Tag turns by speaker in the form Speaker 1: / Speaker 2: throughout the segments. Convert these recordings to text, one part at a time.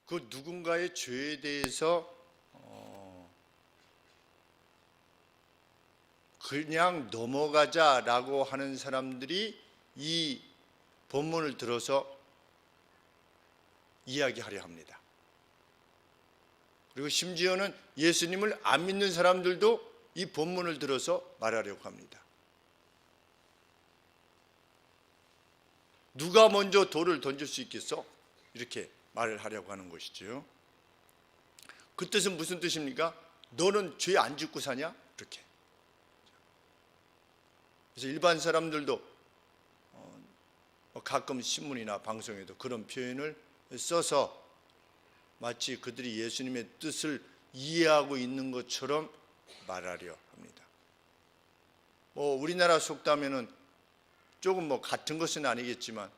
Speaker 1: 그 누군가의 죄에 대해서 그냥 넘어가자라고 하는 사람들이 이 본문을 들어서 이야기하려 합니다. 그리고 심지어는 예수님을 안 믿는 사람들도 이 본문을 들어서 말하려고 합니다. 누가 먼저 돌을 던질 수 있겠어? 이렇게 말을 하려고 하는 것이죠. 그 뜻은 무슨 뜻입니까? 너는 죄 안 짓고 사냐? 이렇게. 그래서 일반 사람들도 가끔 신문이나 방송에도 그런 표현을 써서 마치 그들이 예수님의 뜻을 이해하고 있는 것처럼 말하려 합니다. 우리나라 속담에는 조금 같은 것은 아니겠지만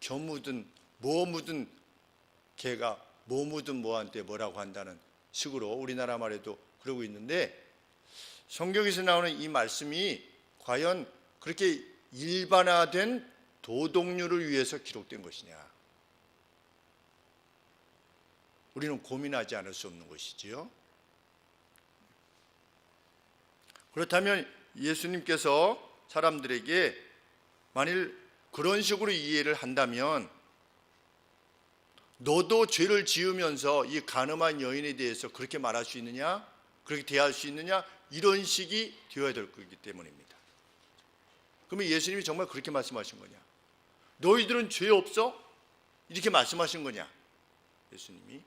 Speaker 1: 겨 묻은 뭐 묻은 개가 뭐 묻은 뭐한테 뭐라고 한다는 식으로 우리나라 말에도 그러고 있는데, 성경에서 나오는 이 말씀이 과연 그렇게 일반화된 도덕률을 위해서 기록된 것이냐, 우리는 고민하지 않을 수 없는 것이지요. 그렇다면 예수님께서 사람들에게 만일 그런 식으로 이해를 한다면 너도 죄를 지으면서 이 간음한 여인에 대해서 그렇게 말할 수 있느냐, 그렇게 대할 수 있느냐, 이런 식이 되어야 될 거기 때문입니다. 그러면 예수님이 정말 그렇게 말씀하신 거냐? 너희들은 죄 없어? 이렇게 말씀하신 거냐? 예수님이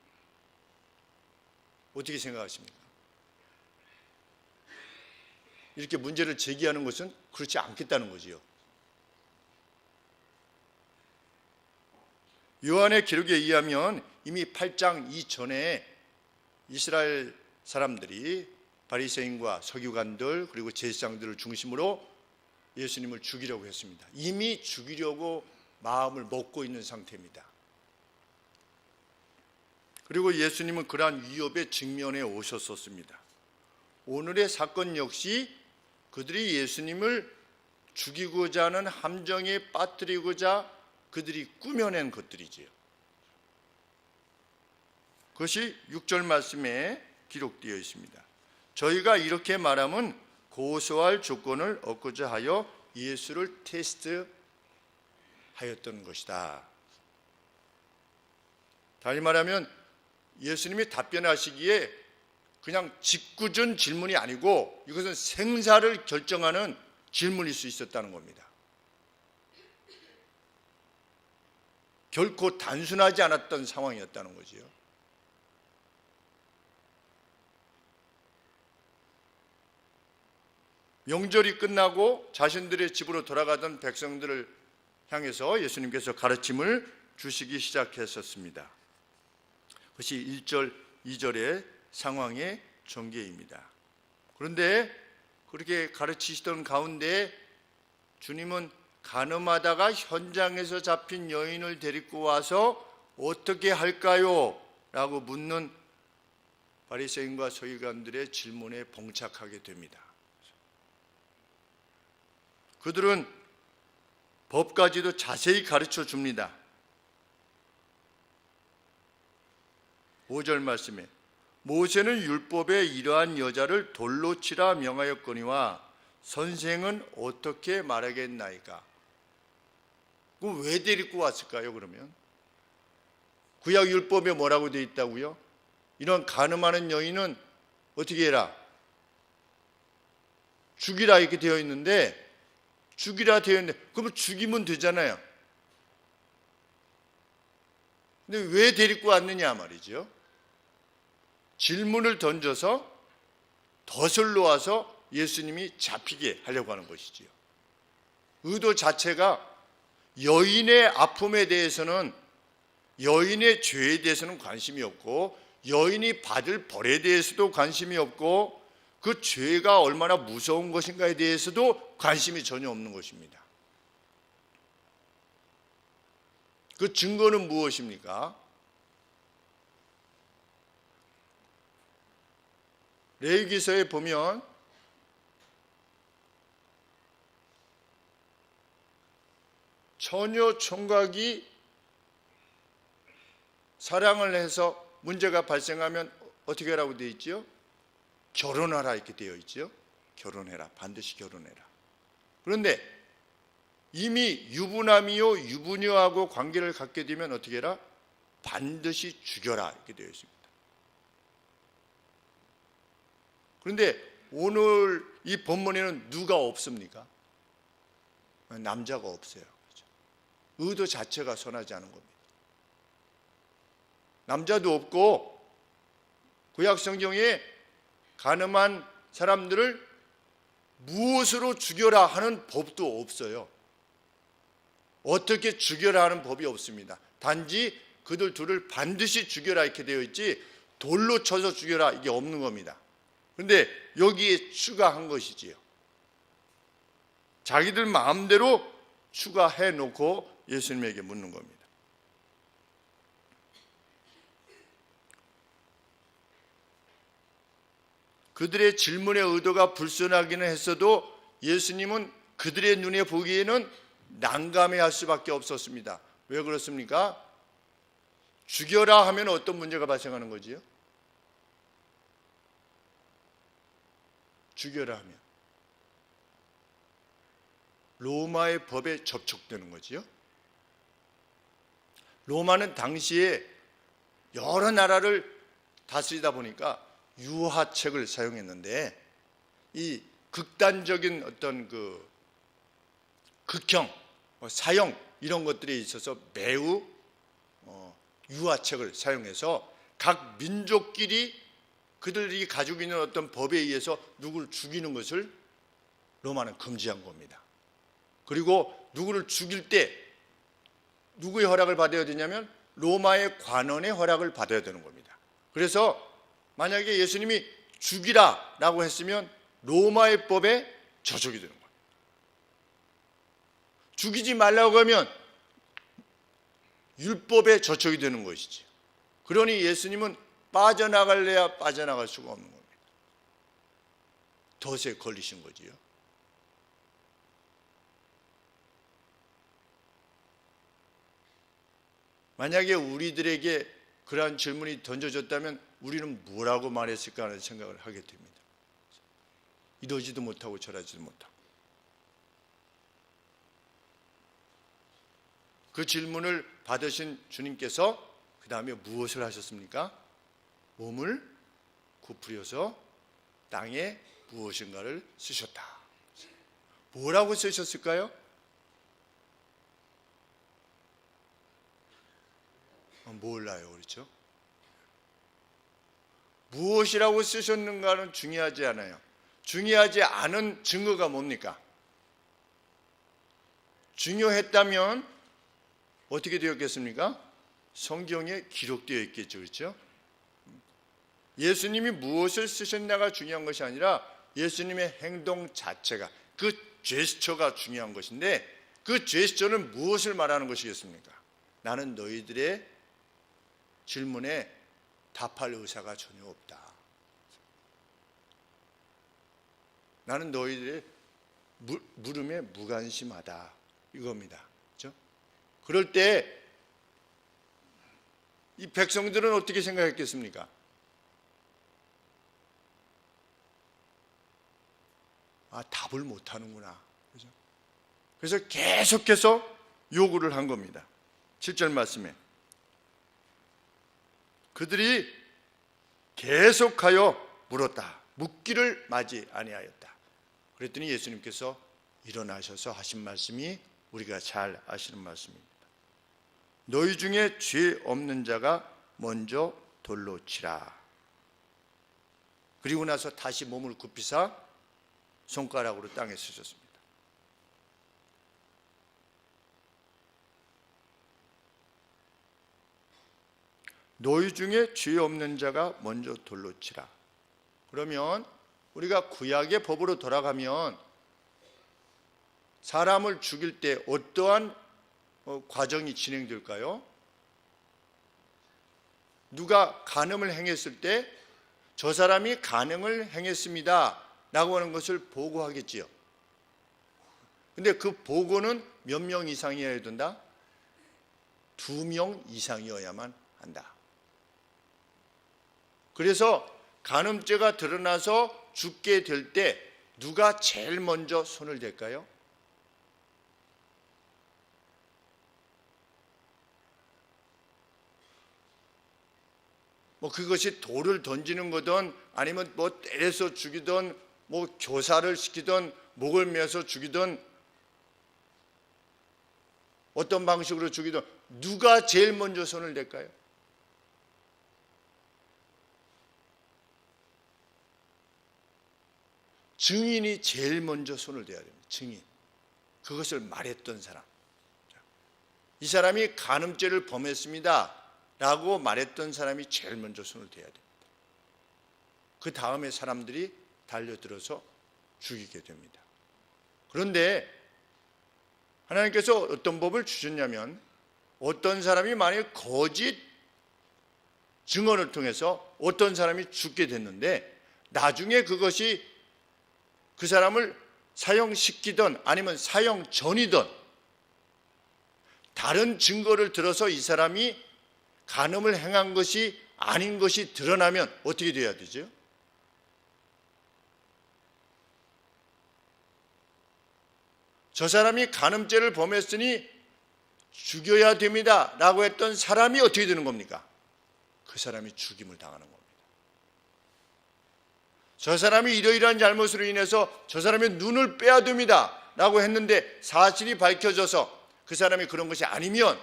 Speaker 1: 어떻게 생각하십니까? 이렇게 문제를 제기하는 것은 그렇지 않겠다는 거지요. 요한의 기록에 의하면 이미 8장 이전에 이스라엘 사람들이 바리새인과 서기관들 그리고 제사장들을 중심으로 예수님을 죽이려고 했습니다. 이미 죽이려고 마음을 먹고 있는 상태입니다. 그리고 예수님은 그러한 위협에 직면해 오셨었습니다. 오늘의 사건 역시 그들이 예수님을 죽이고자 하는 함정에 빠뜨리고자 그들이 꾸며낸 것들이지요. 그것이 6절 말씀에 기록되어 있습니다. 저희가 이렇게 말하면 고소할 조건을 얻고자 하여 예수를 테스트하였던 것이다. 다시 말하면 예수님이 답변하시기에 그냥 짓궂은 질문이 아니고 이것은 생사를 결정하는 질문일 수 있었다는 겁니다. 결코 단순하지 않았던 상황이었다는 거지요. 명절이 끝나고 자신들의 집으로 돌아가던 백성들을 향해서 예수님께서 가르침을 주시기 시작했었습니다. 그것이 1절, 2절의 상황의 전개입니다. 그런데 그렇게 가르치시던 가운데 주님은 간음하다가 현장에서 잡힌 여인을 데리고 와서 어떻게 할까요? 라고 묻는 바리새인과 서기관들의 질문에 봉착하게 됩니다. 그들은 법까지도 자세히 가르쳐 줍니다. 5절 말씀에 모세는 율법에 이러한 여자를 돌로 치라 명하였거니와 선생은 어떻게 말하겠나이까? 그럼 왜 데리고 왔을까요? 그러면 구약 율법에 뭐라고 되어 있다고요? 이런 간음하는 여인은 어떻게 해라? 죽이라 이렇게 되어 있는데, 죽이라 되어 있는데 그러면 죽이면 되잖아요. 근데 왜 데리고 왔느냐 말이죠. 질문을 던져서 덫을 놓아서 예수님이 잡히게 하려고 하는 것이지요. 의도 자체가 여인의 아픔에 대해서는, 여인의 죄에 대해서는 관심이 없고 여인이 받을 벌에 대해서도 관심이 없고 그 죄가 얼마나 무서운 것인가에 대해서도 관심이 전혀 없는 것입니다. 그 증거는 무엇입니까? 레위기서에 보면 처녀 총각이 사랑을 해서 문제가 발생하면 어떻게 하라고 되어 있죠? 결혼하라 이렇게 되어 있죠. 결혼해라. 반드시 결혼해라. 그런데 이미 유부남이요 유부녀하고 관계를 갖게 되면 어떻게 해라? 반드시 죽여라 이렇게 되어 있습니다. 그런데 오늘 이 본문에는 누가 없습니까? 남자가 없어요. 그렇죠? 의도 자체가 선하지 않은 겁니다. 남자도 없고 구약 성경에 가늠한 사람들을 무엇으로 죽여라 하는 법도 없어요. 어떻게 죽여라 하는 법이 없습니다. 단지 그들 둘을 반드시 죽여라 이렇게 되어 있지 돌로 쳐서 죽여라 이게 없는 겁니다. 그런데 여기에 추가한 것이지요. 자기들 마음대로 추가해 놓고 예수님에게 묻는 겁니다. 그들의 질문의 의도가 불순하기는 했어도 예수님은 그들의 눈에 보기에는 난감해할 수밖에 없었습니다. 왜 그렇습니까? 죽여라 하면 어떤 문제가 발생하는 거지요? 죽여라 하면 로마의 법에 접촉되는 거지요. 로마는 당시에 여러 나라를 다스리다 보니까 유화책을 사용했는데 이 극단적인 어떤 그 극형, 사형 이런 것들에 있어서 매우 유화책을 사용해서 각 민족끼리 그들이 가지고 있는 어떤 법에 의해서 누구를 죽이는 것을 로마는 금지한 겁니다. 그리고 누구를 죽일 때 누구의 허락을 받아야 되냐면 로마의 관원의 허락을 받아야 되는 겁니다. 그래서 만약에 예수님이 죽이라 라고 했으면 로마의 법에 저촉이 되는 거예요. 죽이지 말라고 하면 율법에 저촉이 되는 것이지. 그러니 예수님은 빠져나갈래야 빠져나갈 수가 없는 겁니다. 덫에 걸리신 거지요. 만약에 우리들에게 그러한 질문이 던져졌다면 우리는 뭐라고 말했을까 하는 생각을 하게 됩니다. 이러지도 못하고 저러지도 못하고. 그 질문을 받으신 주님께서 그 다음에 무엇을 하셨습니까? 몸을 굽으려서 땅에 무엇인가를 쓰셨다. 뭐라고 쓰셨을까요? 몰라요. 그렇죠? 무엇이라고 쓰셨는가는 중요하지 않아요. 중요하지 않은 증거가 뭡니까? 중요했다면 어떻게 되었겠습니까? 성경에 기록되어 있겠죠. 그렇죠? 예수님이 무엇을 쓰셨나가 중요한 것이 아니라 예수님의 행동 자체가, 그 제스처가 중요한 것인데, 그 제스처는 무엇을 말하는 것이겠습니까? 나는 너희들의 질문에 답할 의사가 전혀 없다. 나는 너희들의 물음에 무관심하다. 이겁니다. 그렇죠? 그럴 때 이 백성들은 어떻게 생각했겠습니까? 아, 답을 못하는구나. 그렇죠? 그래서 계속해서 요구를 한 겁니다. 7절 말씀에 그들이 계속하여 물었다. 묻기를 마지 아니하였다. 그랬더니 예수님께서 일어나셔서 하신 말씀이 우리가 잘 아시는 말씀입니다. 너희 중에 죄 없는 자가 먼저 돌로 치라. 그리고 나서 다시 몸을 굽히사 손가락으로 땅에 쓰셨습니다. 너희 중에 죄 없는 자가 먼저 돌로 치라. 그러면 우리가 구약의 법으로 돌아가면 사람을 죽일 때 어떠한 과정이 진행될까요? 누가 간음을 행했을 때 저 사람이 간음을 행했습니다 라고 하는 것을 보고하겠지요. 근데 그 보고는 몇 명 이상이어야 된다? 2명 이상이어야만 한다. 그래서 간음죄가 드러나서 죽게 될 때 누가 제일 먼저 손을 댈까요? 뭐 그것이 돌을 던지는 거든 아니면 뭐 때려서 죽이든 뭐 교사를 시키든 목을 메서 죽이든 어떤 방식으로 죽이든 누가 제일 먼저 손을 댈까요? 증인이 제일 먼저 손을 대야 됩니다. 증인. 그것을 말했던 사람. 이 사람이 간음죄를 범했습니다 라고 말했던 사람이 제일 먼저 손을 대야 됩니다. 그 다음에 사람들이 달려들어서 죽이게 됩니다. 그런데 하나님께서 어떤 법을 주셨냐면 어떤 사람이 만약 거짓 증언을 통해서 어떤 사람이 죽게 됐는데 나중에 그것이 그 사람을 사형시키든 아니면 사형 전이든 다른 증거를 들어서 이 사람이 간음을 행한 것이 아닌 것이 드러나면 어떻게 돼야 되죠? 저 사람이 간음죄를 범했으니 죽여야 됩니다 라고 했던 사람이 어떻게 되는 겁니까? 그 사람이 죽임을 당하는 겁니다. 저 사람이 이러이러한 잘못으로 인해서 저 사람의 눈을 빼야 됩니다 라고 했는데 사실이 밝혀져서 그 사람이 그런 것이 아니면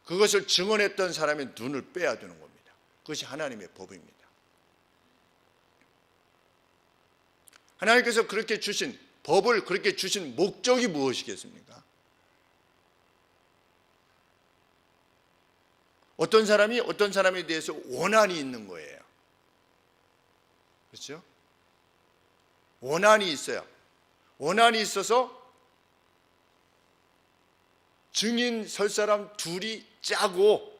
Speaker 1: 그것을 증언했던 사람의 눈을 빼야 되는 겁니다. 그것이 하나님의 법입니다. 하나님께서 그렇게 주신 법을 그렇게 주신 목적이 무엇이겠습니까? 어떤 사람이 어떤 사람에 대해서 원한이 있는 거예요. 그렇죠? 원한이 있어요. 원한이 있어서 증인 설 사람 둘이 짜고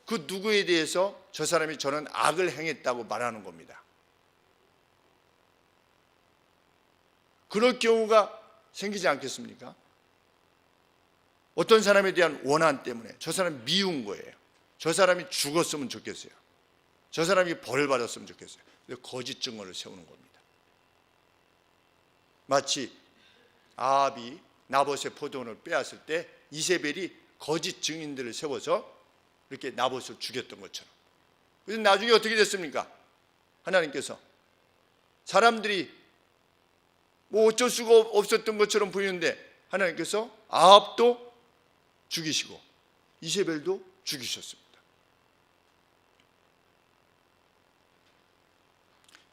Speaker 1: 그 누구에 대해서 저 사람이 저는 악을 행했다고 말하는 겁니다. 그럴 경우가 생기지 않겠습니까? 어떤 사람에 대한 원한 때문에 저 사람이 미운 거예요. 저 사람이 죽었으면 좋겠어요. 저 사람이 벌을 받았으면 좋겠어요. 거짓 증언을 세우는 겁니다. 마치 아합이 나봇의 포도원을 빼앗을 때 이세벨이 거짓 증인들을 세워서 이렇게 나봇을 죽였던 것처럼. 그래서 나중에 어떻게 됐습니까? 하나님께서 사람들이 뭐 어쩔 수가 없었던 것처럼 보이는데 하나님께서 아합도 죽이시고 이세벨도 죽이셨습니다.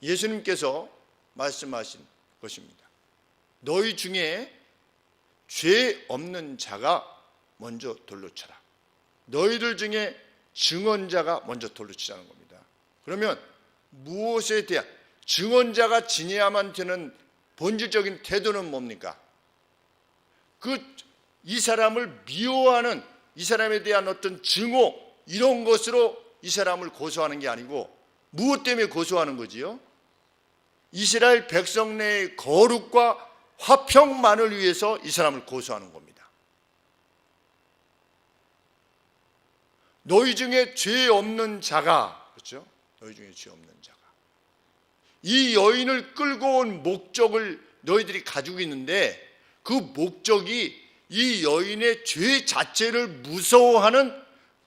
Speaker 1: 예수님께서 말씀하신 것입니다. 너희 중에 죄 없는 자가 먼저 돌로 쳐라. 너희들 중에 증언자가 먼저 돌로 치자는 겁니다. 그러면 무엇에 대한 증언자가 지녀야만 되는 본질적인 태도는 뭡니까? 이 사람을 미워하는 이 사람에 대한 어떤 증오 이런 것으로 이 사람을 고소하는 게 아니고 무엇 때문에 고소하는 거지요? 이스라엘 백성 내의 거룩과 화평만을 위해서 이 사람을 고소하는 겁니다. 너희 중에 죄 없는 자가, 그렇죠? 너희 중에 죄 없는 자가. 이 여인을 끌고 온 목적을 너희들이 가지고 있는데 그 목적이 이 여인의 죄 자체를 무서워하는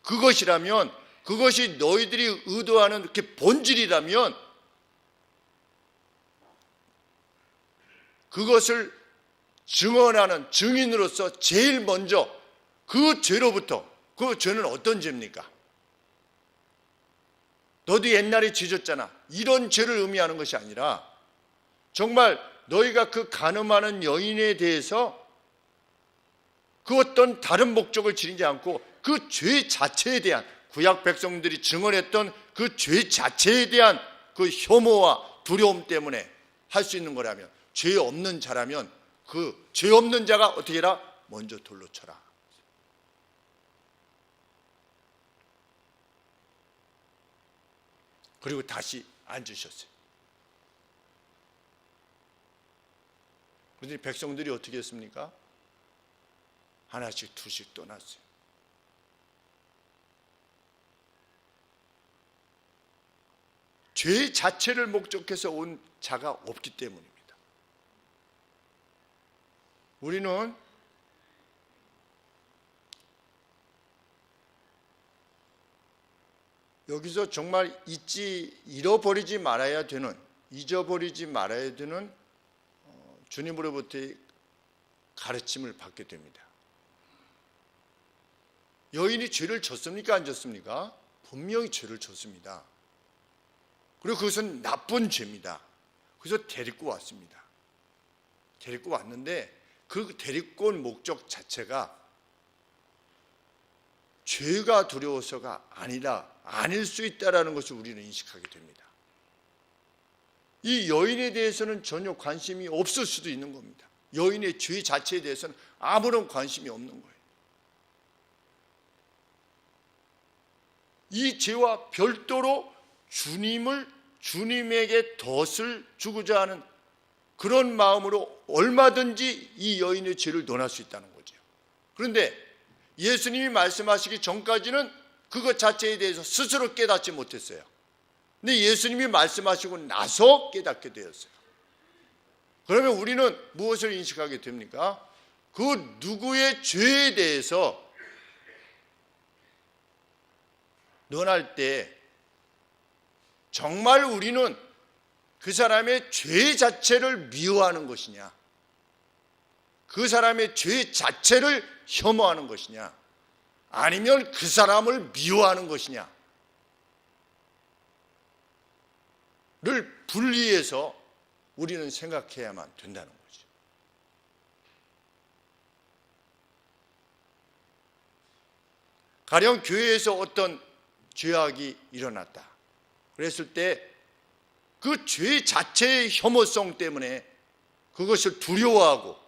Speaker 1: 그것이라면, 그것이 너희들이 의도하는 이렇게 본질이라면 그것을 증언하는 증인으로서 제일 먼저 그 죄로부터, 그 죄는 어떤 죄입니까? 너도 옛날에 지졌잖아. 이런 죄를 의미하는 것이 아니라 정말 너희가 그 간음하는 여인에 대해서 그 어떤 다른 목적을 지니지 않고 그 죄 자체에 대한 구약 백성들이 증언했던 그 죄 자체에 대한 그 혐오와 두려움 때문에 할 수 있는 거라면, 죄 없는 자라면 그 죄 없는 자가 어떻게 해라? 먼저 돌로 쳐라. 그리고 다시 앉으셨어요. 그런데 백성들이 어떻게 했습니까? 하나씩 두씩 떠났어요. 죄 자체를 목적해서 온 자가 없기 때문입니다. 우리는 여기서 정말 잊어버리지 말아야 되는 주님으로부터의 가르침을 받게 됩니다. 여인이 죄를 졌습니까? 안 졌습니까? 분명히 죄를 졌습니다. 그리고 그것은 나쁜 죄입니다. 그래서 데리고 왔습니다. 데리고 왔는데 그 데리고 온 목적 자체가 죄가 두려워서가 아닐 수 있다는 것을 우리는 인식하게 됩니다. 이 여인에 대해서는 전혀 관심이 없을 수도 있는 겁니다. 여인의 죄 자체에 대해서는 아무런 관심이 없는 거예요. 이 죄와 별도로 주님에게 덫을 주고자 하는 그런 마음으로 얼마든지 이 여인의 죄를 논할 수 있다는 거죠. 그런데 예수님이 말씀하시기 전까지는 그것 자체에 대해서 스스로 깨닫지 못했어요. 근데 예수님이 말씀하시고 나서 깨닫게 되었어요. 그러면 우리는 무엇을 인식하게 됩니까? 그 누구의 죄에 대해서 논할 때 정말 우리는 그 사람의 죄 자체를 미워하는 것이냐, 그 사람의 죄 자체를 혐오하는 것이냐, 아니면 그 사람을 미워하는 것이냐를 분리해서 우리는 생각해야만 된다는 거죠. 가령 교회에서 어떤 죄악이 일어났다 그랬을 때 그 죄 자체의 혐오성 때문에 그것을 두려워하고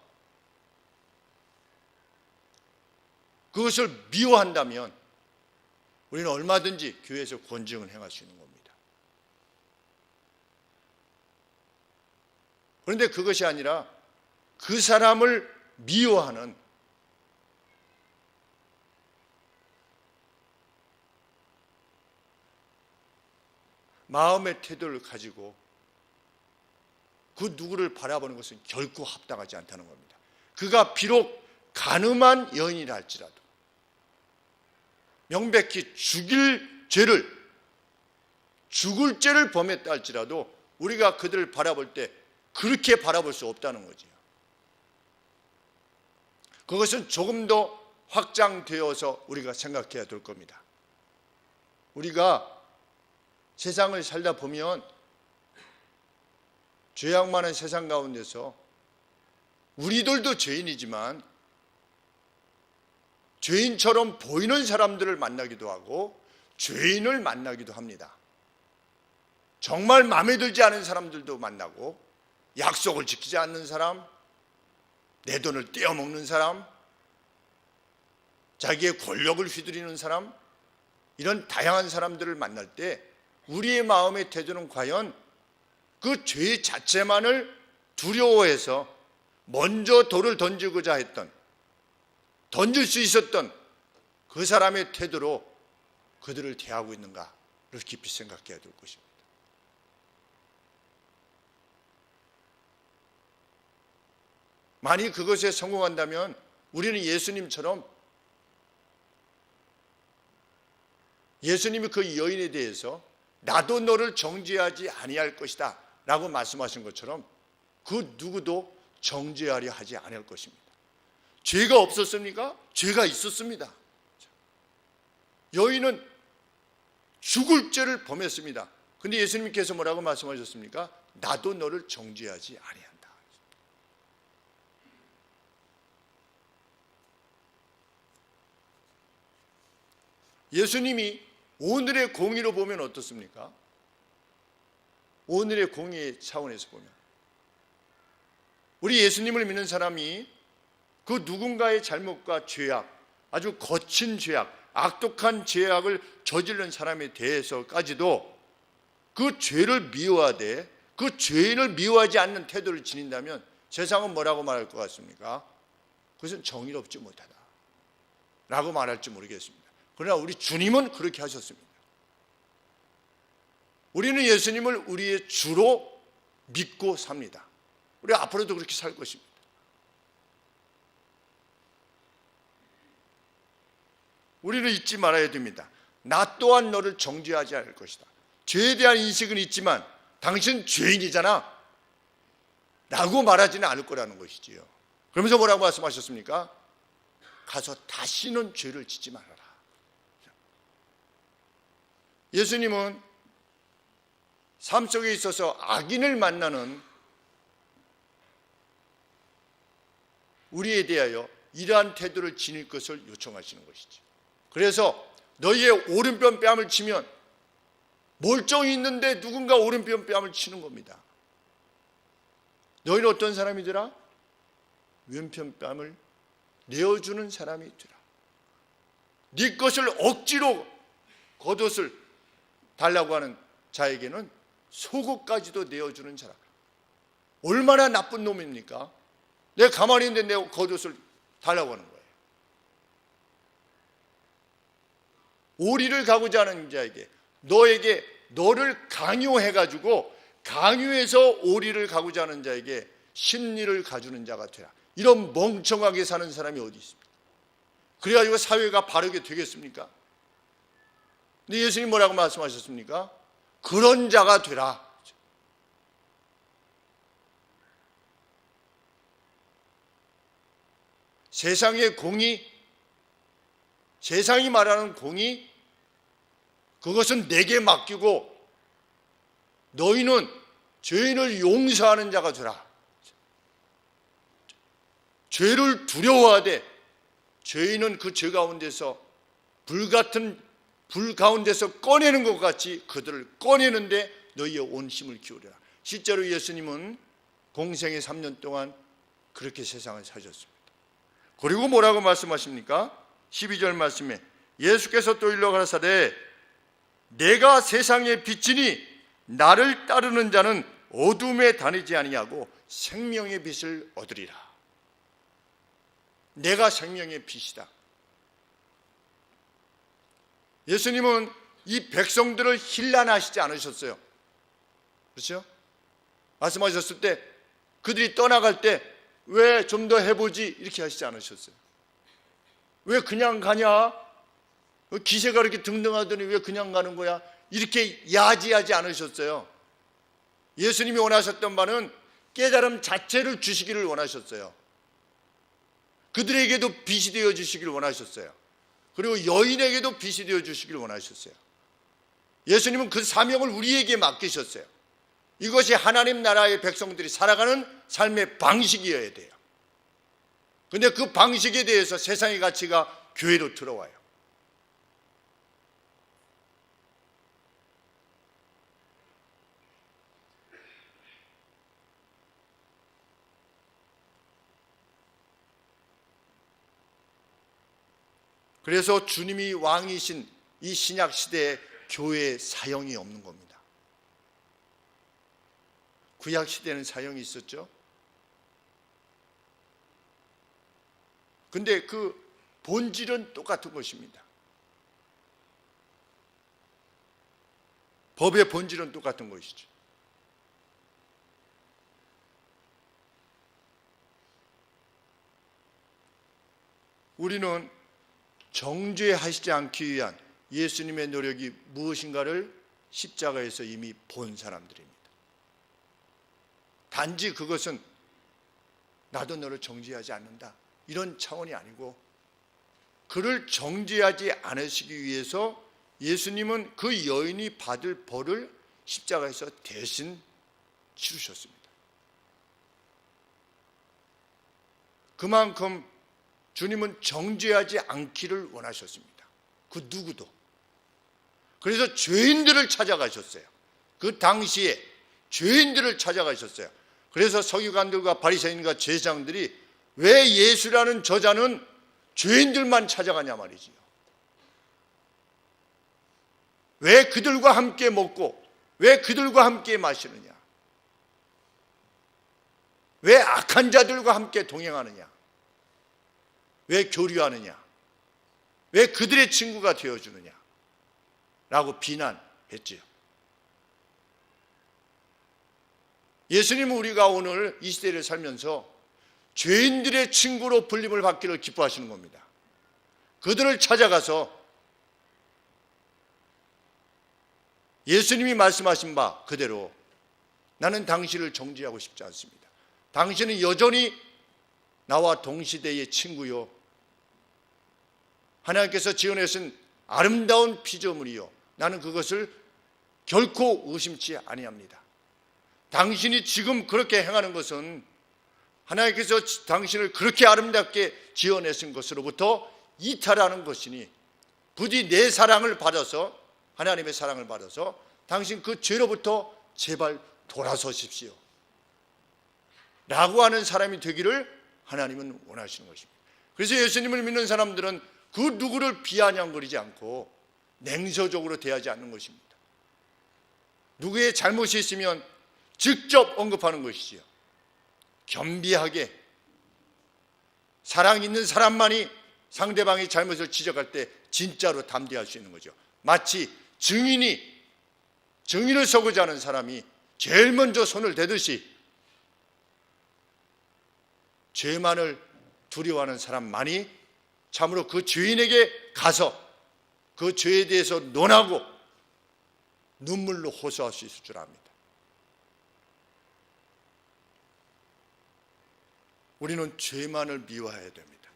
Speaker 1: 그것을 미워한다면 우리는 얼마든지 교회에서 권징을 행할 수 있는 겁니다. 그런데 그것이 아니라 그 사람을 미워하는 마음의 태도를 가지고 그 누구를 바라보는 것은 결코 합당하지 않다는 겁니다. 그가 비록 간음한 여인이라 할지라도 명백히 죽을 죄를 범했다 할지라도 우리가 그들을 바라볼 때 그렇게 바라볼 수 없다는 거지요. 그것은 조금 더 확장되어서 우리가 생각해야 될 겁니다. 우리가 세상을 살다 보면 죄악 많은 세상 가운데서 우리들도 죄인이지만 죄인처럼 보이는 사람들을 만나기도 하고 죄인을 만나기도 합니다. 정말 마음에 들지 않은 사람들도 만나고 약속을 지키지 않는 사람, 내 돈을 떼어먹는 사람, 자기의 권력을 휘두르는 사람, 이런 다양한 사람들을 만날 때 우리의 마음의 태도는 과연 그 죄 자체만을 두려워해서 먼저 돌을 던지고자 했던, 던질 수 있었던 그 사람의 태도로 그들을 대하고 있는가를 깊이 생각해야 될 것입니다. 만약 그것에 성공한다면 우리는 예수님처럼 예수님이 그 여인에 대해서 나도 너를 정죄하지 아니할 것이다 라고 말씀하신 것처럼 그 누구도 정죄하려 하지 않을 것입니다. 죄가 없었습니까? 죄가 있었습니다. 여인은 죽을 죄를 범했습니다. 그런데 예수님께서 뭐라고 말씀하셨습니까? 나도 너를 정죄하지 아니한다. 예수님이 오늘의 공의로 보면 어떻습니까? 오늘의 공의의 차원에서 보면 우리 예수님을 믿는 사람이 그 누군가의 잘못과 죄악, 아주 거친 죄악, 악독한 죄악을 저지른 사람에 대해서까지도 그 죄를 미워하되 그 죄인을 미워하지 않는 태도를 지닌다면 세상은 뭐라고 말할 것 같습니까? 그것은 정의롭지 못하다 라고 말할지 모르겠습니다. 그러나 우리 주님은 그렇게 하셨습니다. 우리는 예수님을 우리의 주로 믿고 삽니다. 우리 앞으로도 그렇게 살 것입니다. 우리는 잊지 말아야 됩니다. 나 또한 너를 정죄하지 않을 것이다. 죄에 대한 인식은 있지만 당신 죄인이잖아 라고 말하지는 않을 거라는 것이지요. 그러면서 뭐라고 말씀하셨습니까? 가서 다시는 죄를 짓지 말아라. 예수님은 삶 속에 있어서 악인을 만나는 우리에 대하여 이러한 태도를 지닐 것을 요청하시는 것이죠. 그래서 너희의 오른편 뺨을 치면 멀쩡히 있는데 누군가 오른편 뺨을 치는 겁니다. 너희는 어떤 사람이더라? 왼편 뺨을 내어주는 사람이 되라. 네 것을 억지로 겉옷을 달라고 하는 자에게는 속옷까지도 내어주는 사람. 얼마나 나쁜 놈입니까? 내가 가만히 있는데 내 겉옷을 달라고 하는 거예요. 오리를 가고자 하는 자에게 너를 강요해가지고 강요해서 오리를 가고자 하는 자에게 심리를 가주는 자가 되라. 이런 멍청하게 사는 사람이 어디 있습니까? 그래가지고 사회가 바르게 되겠습니까? 근데 예수님 뭐라고 말씀하셨습니까? 그런 자가 되라. 세상의 공의, 세상이 말하는 공의, 그것은 내게 맡기고 너희는 죄인을 용서하는 자가 되라. 죄를 두려워하되 죄인은 그 죄 가운데서 불같은 불 가운데서 꺼내는 것 같이 그들을 꺼내는데 너희의 온 힘을 기울여라. 실제로 예수님은 공생의 3년 동안 그렇게 세상을 사셨습니다. 그리고 뭐라고 말씀하십니까? 12절 말씀에 예수께서 또 일러 가라사대 내가 세상의 빛이니 나를 따르는 자는 어둠에 다니지 아니하고 생명의 빛을 얻으리라. 내가 생명의 빛이다. 예수님은 이 백성들을 힐난하시지 않으셨어요. 그렇죠? 말씀하셨을 때 그들이 떠나갈 때 왜 좀 더 해보지 이렇게 하시지 않으셨어요. 왜 그냥 가냐? 기세가 이렇게 등등하더니 왜 그냥 가는 거야? 이렇게 야지하지 않으셨어요. 예수님이 원하셨던 바는 깨달음 자체를 주시기를 원하셨어요. 그들에게도 빛이 되어 주시기를 원하셨어요. 그리고 여인에게도 빛이 되어 주시기를 원하셨어요. 예수님은 그 사명을 우리에게 맡기셨어요. 이것이 하나님 나라의 백성들이 살아가는 삶의 방식이어야 돼요. 그런데 그 방식에 대해서 세상의 가치가 교회로 들어와요. 그래서 주님이 왕이신 이 신약 시대에 교회에 사형이 없는 겁니다. 구약 시대에는 사형이 있었죠. 근데 그 본질은 똑같은 것입니다. 법의 본질은 똑같은 것이죠. 우리는 정죄하시지 않기 위한 예수님의 노력이 무엇인가를 십자가에서 이미 본 사람들입니다. 단지 그것은 나도 너를 정죄하지 않는다 이런 차원이 아니고 그를 정죄하지 않으시기 위해서 예수님은 그 여인이 받을 벌을 십자가에서 대신 치르셨습니다. 그만큼 주님은 정죄하지 않기를 원하셨습니다. 그 누구도. 그래서 죄인들을 찾아가셨어요. 그 당시에 죄인들을 찾아가셨어요. 그래서 서기관들과 바리새인과 제사장들이 왜 예수라는 저자는 죄인들만 찾아가냐 말이지요. 왜 그들과 함께 먹고 왜 그들과 함께 마시느냐? 왜 악한 자들과 함께 동행하느냐? 왜 교류하느냐? 왜 그들의 친구가 되어주느냐? 라고 비난했지요. 예수님은 우리가 오늘 이 시대를 살면서 죄인들의 친구로 불림을 받기를 기뻐하시는 겁니다. 그들을 찾아가서 예수님이 말씀하신 바 그대로 나는 당신을 정죄하고 싶지 않습니다. 당신은 여전히 나와 동시대의 친구요, 하나님께서 지어내신 아름다운 피조물이요, 나는 그것을 결코 의심치 아니합니다. 당신이 지금 그렇게 행하는 것은 하나님께서 당신을 그렇게 아름답게 지어내신 것으로부터 이탈하는 것이니 부디 내 사랑을 받아서, 하나님의 사랑을 받아서 당신 그 죄로부터 제발 돌아서십시오 라고 하는 사람이 되기를 하나님은 원하시는 것입니다. 그래서 예수님을 믿는 사람들은 그 누구를 비아냥거리지 않고 냉소적으로 대하지 않는 것입니다. 누구의 잘못이 있으면 직접 언급하는 것이지요. 겸비하게, 사랑 있는 사람만이 상대방의 잘못을 지적할 때 진짜로 담대할 수 있는 거죠. 마치 증인을 서고자 하는 사람이 제일 먼저 손을 대듯이 죄만을 두려워하는 사람만이 참으로 그 죄인에게 가서 그 죄에 대해서 논하고 눈물로 호소할 수 있을 줄 압니다. 우리는 죄만을 미워해야 됩니다.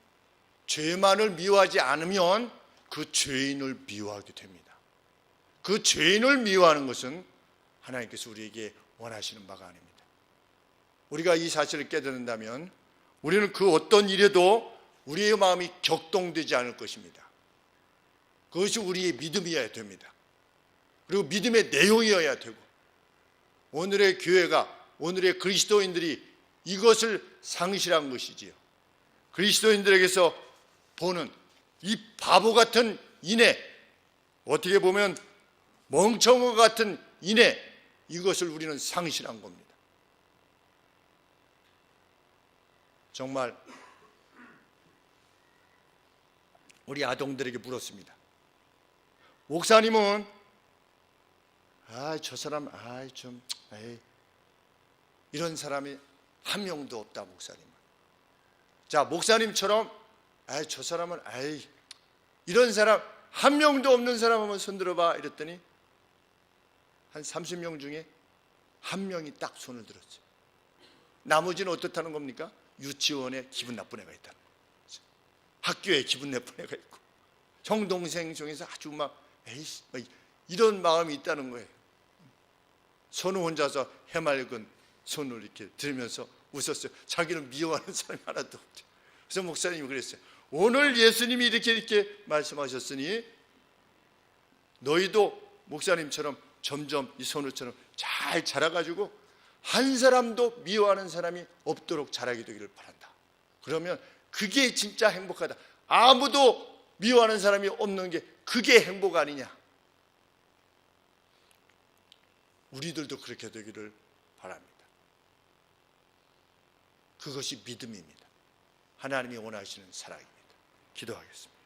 Speaker 1: 죄만을 미워하지 않으면 그 죄인을 미워하게 됩니다. 그 죄인을 미워하는 것은 하나님께서 우리에게 원하시는 바가 아닙니다. 우리가 이 사실을 깨닫는다면 우리는 그 어떤 일에도 우리의 마음이 격동되지 않을 것입니다. 그것이 우리의 믿음이어야 됩니다. 그리고 믿음의 내용이어야 되고, 오늘의 교회가, 오늘의 그리스도인들이 이것을 상실한 것이지요. 그리스도인들에게서 보는 이 바보 같은 인애, 어떻게 보면 멍청어 같은 인애, 이것을 우리는 상실한 겁니다. 정말 우리 아동들에게 물었습니다. 목사님은 저 사람 이런 사람이 한 명도 없다, 목사님. 자, 목사님처럼 저 사람은 이런 사람 한 명도 없는 사람 한번 손들어봐 이랬더니 한 30명 중에 한 명이 딱 손을 들었어요. 나머지는 어떻다는 겁니까? 유치원에 기분 나쁜 애가 있다는 거죠. 학교에 기분 나쁜 애가 있고, 형 동생 중에서 아주 이런 마음이 있다는 거예요. 손을 혼자서 해맑은 손을 이렇게 들면서 웃었어요. 자기는 미워하는 사람이 하나도 없죠. 그래서 목사님이 그랬어요. 오늘 예수님이 이렇게 말씀하셨으니 너희도 목사님처럼 점점 이 손을처럼 잘 자라가지고 한 사람도 미워하는 사람이 없도록 자라게 되기를 바란다. 그러면 그게 진짜 행복하다. 아무도 미워하는 사람이 없는 게 그게 행복 아니냐. 우리들도 그렇게 되기를 바랍니다. 그것이 믿음입니다. 하나님이 원하시는 사랑입니다. 기도하겠습니다.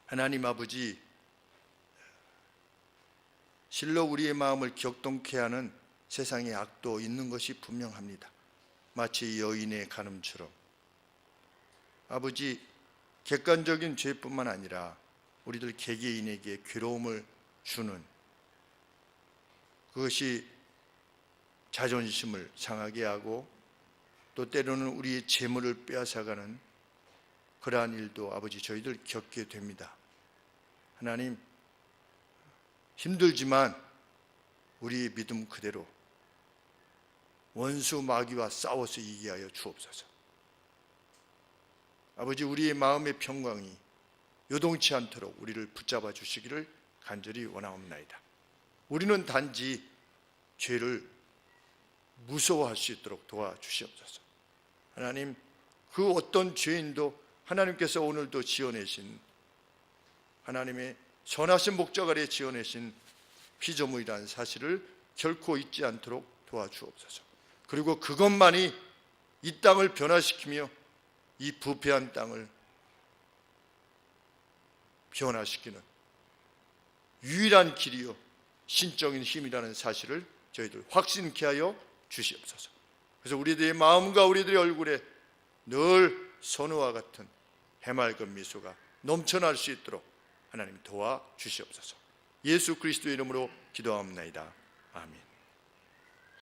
Speaker 1: 하나님 아버지, 실로 우리의 마음을 격동케 하는 세상의 악도 있는 것이 분명합니다. 마치 여인의 간음처럼. 아버지, 객관적인 죄뿐만 아니라 우리들 개개인에게 괴로움을 주는, 그것이 자존심을 상하게 하고 또 때로는 우리의 재물을 빼앗아가는 그러한 일도 아버지 저희들 겪게 됩니다. 하나님, 힘들지만 우리의 믿음 그대로 원수 마귀와 싸워서 이기게 하여 주옵소서. 아버지, 우리의 마음의 평강이 요동치 않도록 우리를 붙잡아 주시기를 간절히 원하옵나이다. 우리는 단지 죄를 무서워할 수 있도록 도와주시옵소서. 하나님, 그 어떤 죄인도 하나님께서 오늘도 지어내신, 하나님의 선하신 목적 아래 지어내신 피조물이라는 사실을 결코 잊지 않도록 도와주옵소서. 그리고 그것만이 이 땅을 변화시키며 이 부패한 땅을 변화시키는 유일한 길이요 신적인 힘이라는 사실을 저희들 확신케 하여 주시옵소서. 그래서 우리들의 마음과 우리들의 얼굴에 늘 선우와 같은 해맑은 미소가 넘쳐날 수 있도록 하나님 도와주시옵소서. 예수 그리스도의 이름으로 기도합니다. 아멘.